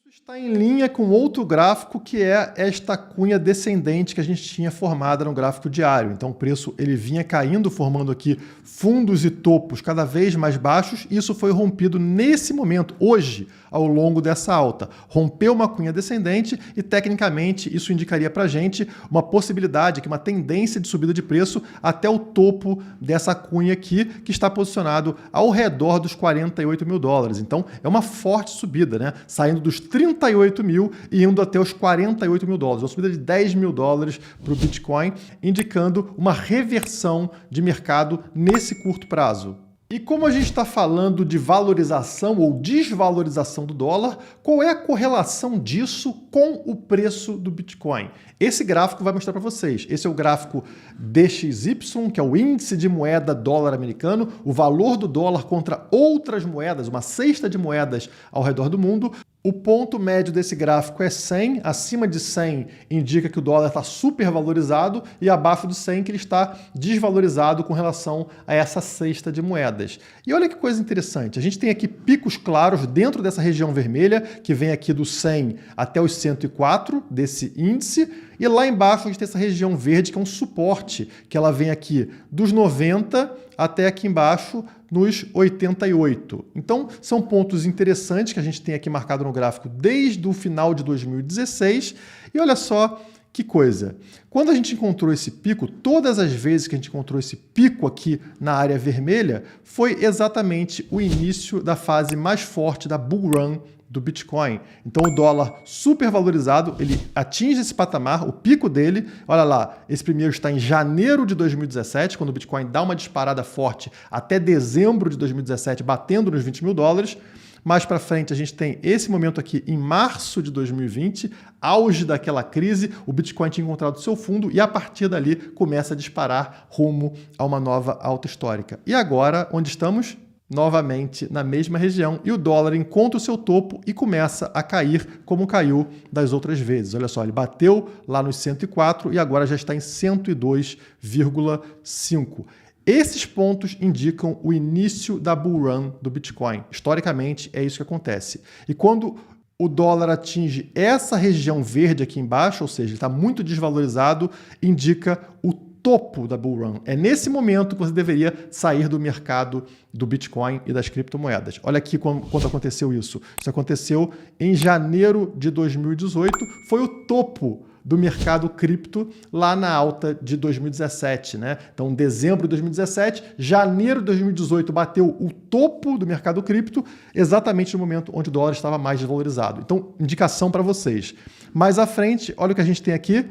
Está em linha com outro gráfico que é esta cunha descendente que a gente tinha formada no gráfico diário. Então o preço ele vinha caindo, formando aqui fundos e topos cada vez mais baixos. E isso foi rompido nesse momento, hoje, ao longo dessa alta. Rompeu uma cunha descendente e tecnicamente isso indicaria para a gente uma possibilidade, uma tendência de subida de preço até o topo dessa cunha aqui, que está posicionado ao redor dos 48 mil dólares. Então é uma forte subida, né? Saindo dos 38 mil e indo até os 48 mil dólares. Uma subida de 10 mil dólares para o Bitcoin, indicando uma reversão de mercado nesse curto prazo. E como a gente está falando de valorização ou desvalorização do dólar, qual é a correlação disso com o preço do Bitcoin? Esse gráfico vai mostrar para vocês. Esse é o gráfico DXY, que é o índice de moeda dólar americano, o valor do dólar contra outras moedas, uma cesta de moedas ao redor do mundo. O ponto médio desse gráfico é 100, acima de 100 indica que o dólar está super valorizado e abaixo de 100 que ele está desvalorizado com relação a essa cesta de moedas. E olha que coisa interessante, a gente tem aqui picos claros dentro dessa região vermelha, que vem aqui do 100 até os 104 desse índice, e lá embaixo a gente tem essa região verde que é um suporte, que ela vem aqui dos 90 até aqui embaixo nos 88. Então, são pontos interessantes que a gente tem aqui marcado no gráfico desde o final de 2016. E olha só que coisa. Quando a gente encontrou esse pico, todas as vezes que a gente encontrou esse pico aqui na área vermelha, foi exatamente o início da fase mais forte da bull run do Bitcoin. Então o dólar super valorizado, ele atinge esse patamar, o pico dele, olha lá, esse primeiro está em janeiro de 2017, quando o Bitcoin dá uma disparada forte até dezembro de 2017, batendo nos 20 mil dólares. Mais para frente a gente tem esse momento aqui em março de 2020, auge daquela crise, o Bitcoin tinha encontrado seu fundo e a partir dali começa a disparar rumo a uma nova alta histórica. E agora, onde estamos? Novamente na mesma região e o dólar encontra o seu topo e começa a cair como caiu das outras vezes. Olha só, ele bateu lá nos 104 e agora já está em 102,5. Esses pontos indicam o início da bull run do Bitcoin. Historicamente, é isso que acontece. E quando o dólar atinge essa região verde aqui embaixo, ou seja, ele está muito desvalorizado, indica o topo da bull run. É nesse momento que você deveria sair do mercado do Bitcoin e das criptomoedas. Olha aqui quando aconteceu isso. Isso aconteceu em janeiro de 2018, foi o topo do mercado cripto lá na alta de 2017, né? Então, dezembro de 2017, janeiro de 2018 bateu o topo do mercado cripto, exatamente no momento onde o dólar estava mais desvalorizado. Então, indicação para vocês. Mais à frente, olha o que a gente tem aqui.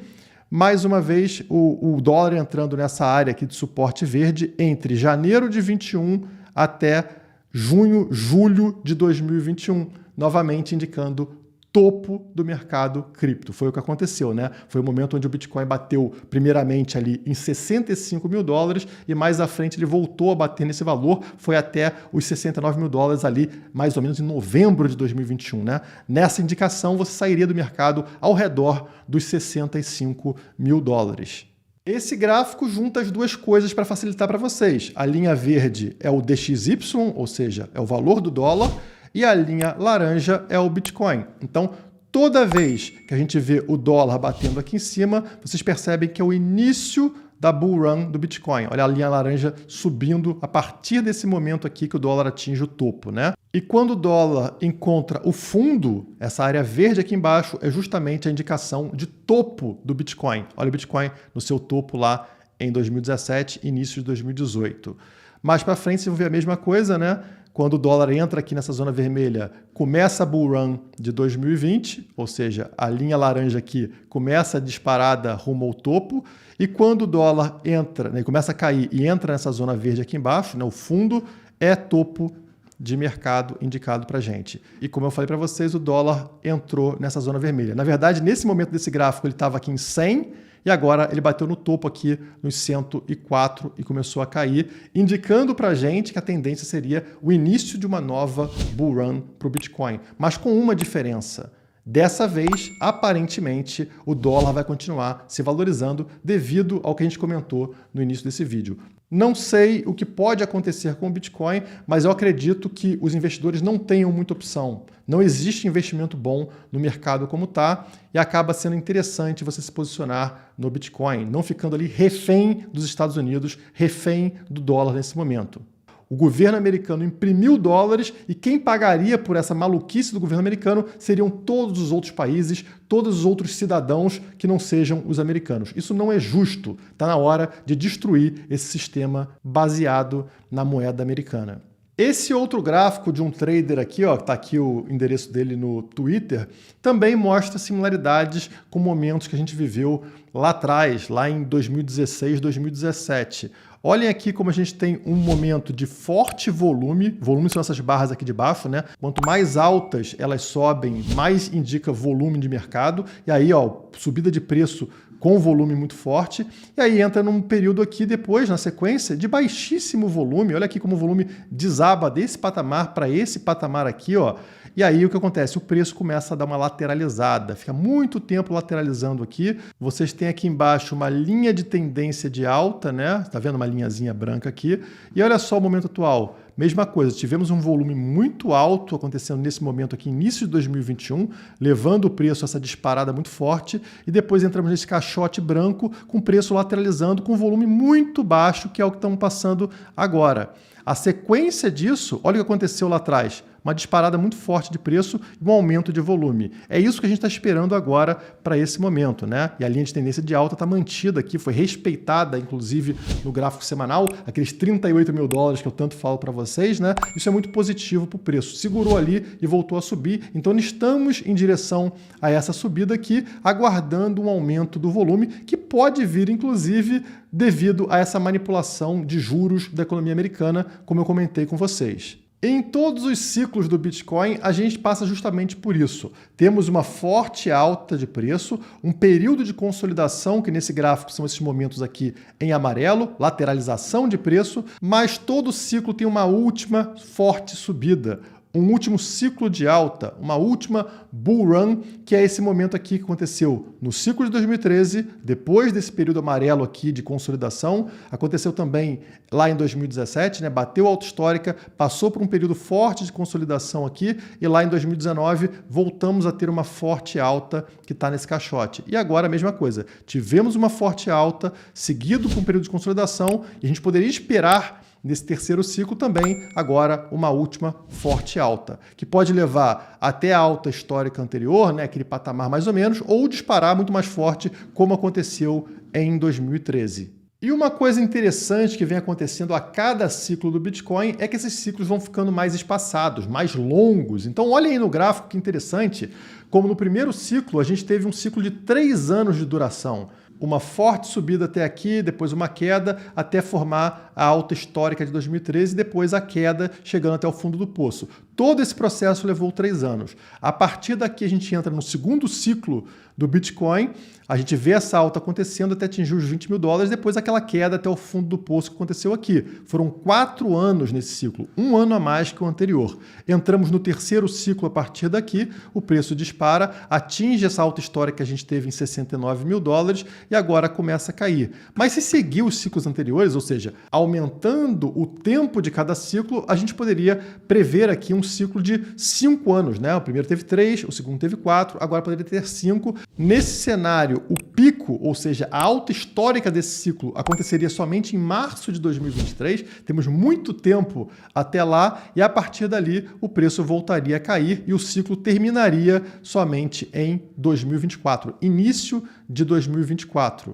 Mais uma vez, o dólar entrando nessa área aqui de suporte verde entre janeiro de 21 até julho de 2021, novamente indicando topo do mercado cripto. Foi o que aconteceu, né? Foi o momento onde o Bitcoin bateu primeiramente ali em 65 mil dólares e mais à frente ele voltou a bater nesse valor, foi até os 69 mil dólares ali, mais ou menos em novembro de 2021, né? Nessa indicação você sairia do mercado ao redor dos 65 mil dólares. Esse gráfico junta as duas coisas para facilitar para vocês. A linha verde é o DXY, ou seja, é o valor do dólar, e a linha laranja é o Bitcoin. Então, toda vez que a gente vê o dólar batendo aqui em cima, vocês percebem que é o início da bull run do Bitcoin. Olha a linha laranja subindo a partir desse momento aqui que o dólar atinge o topo, né? E quando o dólar encontra o fundo, essa área verde aqui embaixo é justamente a indicação de topo do Bitcoin. Olha o Bitcoin no seu topo lá em 2017, início de 2018. Mais para frente vocês vão ver a mesma coisa, né? Quando o dólar entra aqui nessa zona vermelha, começa a bull run de 2020, ou seja, a linha laranja aqui começa a disparada rumo ao topo, e quando o dólar entra, né, começa a cair e entra nessa zona verde aqui embaixo, né, o fundo é topo de mercado indicado para a gente. E como eu falei para vocês, o dólar entrou nessa zona vermelha. Na verdade, nesse momento desse gráfico, ele estava aqui em 100, e agora ele bateu no topo aqui nos 104 e começou a cair, indicando para a gente que a tendência seria o início de uma nova bull run para o Bitcoin. Mas com uma diferença. Dessa vez, aparentemente, o dólar vai continuar se valorizando devido ao que a gente comentou no início desse vídeo. Não sei o que pode acontecer com o Bitcoin, mas eu acredito que os investidores não tenham muita opção. Não existe investimento bom no mercado como está e acaba sendo interessante você se posicionar no Bitcoin, não ficando ali refém dos Estados Unidos, refém do dólar nesse momento. O governo americano imprimiu dólares e quem pagaria por essa maluquice do governo americano seriam todos os outros países, todos os outros cidadãos que não sejam os americanos. Isso não é justo. Está na hora de destruir esse sistema baseado na moeda americana. Esse outro gráfico de um trader aqui, ó, está aqui o endereço dele no Twitter, também mostra similaridades com momentos que a gente viveu lá atrás, lá em 2016, 2017. Olhem aqui como a gente tem um momento de forte volume. Volume são essas barras aqui de baixo, né? Quanto mais altas elas sobem, mais indica volume de mercado. E aí, ó, subida de preço com volume muito forte. E aí entra num período aqui depois, na sequência, de baixíssimo volume. Olha aqui como o volume desaba desse patamar para esse patamar aqui, ó. E aí o que acontece? O preço começa a dar uma lateralizada, fica muito tempo lateralizando aqui. Vocês têm aqui embaixo uma linha de tendência de alta, né? Tá vendo uma linhazinha branca aqui? E olha só o momento atual. Mesma coisa, tivemos um volume muito alto acontecendo nesse momento aqui, início de 2021, levando o preço a essa disparada muito forte, e depois entramos nesse caixote branco com o preço lateralizando com volume muito baixo, que é o que estamos passando agora. A sequência disso, olha o que aconteceu lá atrás. Uma disparada muito forte de preço e um aumento de volume. É isso que a gente está esperando agora para esse momento, né? E a linha de tendência de alta está mantida aqui, foi respeitada, inclusive, no gráfico semanal, aqueles 38 mil dólares que eu tanto falo para vocês, né? Isso é muito positivo para o preço. Segurou ali e voltou a subir. Então, estamos em direção a essa subida aqui, aguardando um aumento do volume, que pode vir, inclusive, devido a essa manipulação de juros da economia americana, como eu comentei com vocês. Em todos os ciclos do Bitcoin, a gente passa justamente por isso. Temos uma forte alta de preço, um período de consolidação, que nesse gráfico são esses momentos aqui em amarelo, lateralização de preço, mas todo ciclo tem uma última forte subida. Um último ciclo de alta, uma última bull run, que é esse momento aqui que aconteceu no ciclo de 2013, depois desse período amarelo aqui de consolidação, aconteceu também lá em 2017, né? Bateu a alta histórica, passou por um período forte de consolidação aqui, e lá em 2019 voltamos a ter uma forte alta que está nesse caixote. E agora a mesma coisa, tivemos uma forte alta, seguido por um período de consolidação, e a gente poderia esperar nesse terceiro ciclo também, agora, uma última forte alta, que pode levar até a alta histórica anterior, né, aquele patamar mais ou menos, ou disparar muito mais forte, como aconteceu em 2013. E uma coisa interessante que vem acontecendo a cada ciclo do Bitcoin é que esses ciclos vão ficando mais espaçados, mais longos. Então, olha aí no gráfico que interessante, como no primeiro ciclo a gente teve um ciclo de 3 anos de duração. Uma forte subida até aqui, depois uma queda, até formar a alta histórica de 2013 e depois a queda chegando até o fundo do poço. Todo esse processo levou 3 anos. A partir daqui a gente entra no segundo ciclo do Bitcoin, a gente vê essa alta acontecendo até atingir os 20 mil dólares, depois aquela queda até o fundo do poço que aconteceu aqui. Foram 4 anos nesse ciclo, 1 ano a mais que o anterior. Entramos no terceiro ciclo a partir daqui, o preço dispara, atinge essa alta histórica que a gente teve em 69 mil dólares e agora começa a cair. Mas se seguir os ciclos anteriores, ou seja, aumentando o tempo de cada ciclo, a gente poderia prever aqui um ciclo de 5 anos, né? O primeiro teve 3, o segundo teve 4, agora poderia ter 5. Nesse cenário, o pico, ou seja, a alta histórica desse ciclo aconteceria somente em março de 2023. Temos muito tempo até lá e a partir dali o preço voltaria a cair e o ciclo terminaria somente em 2024, início de 2024.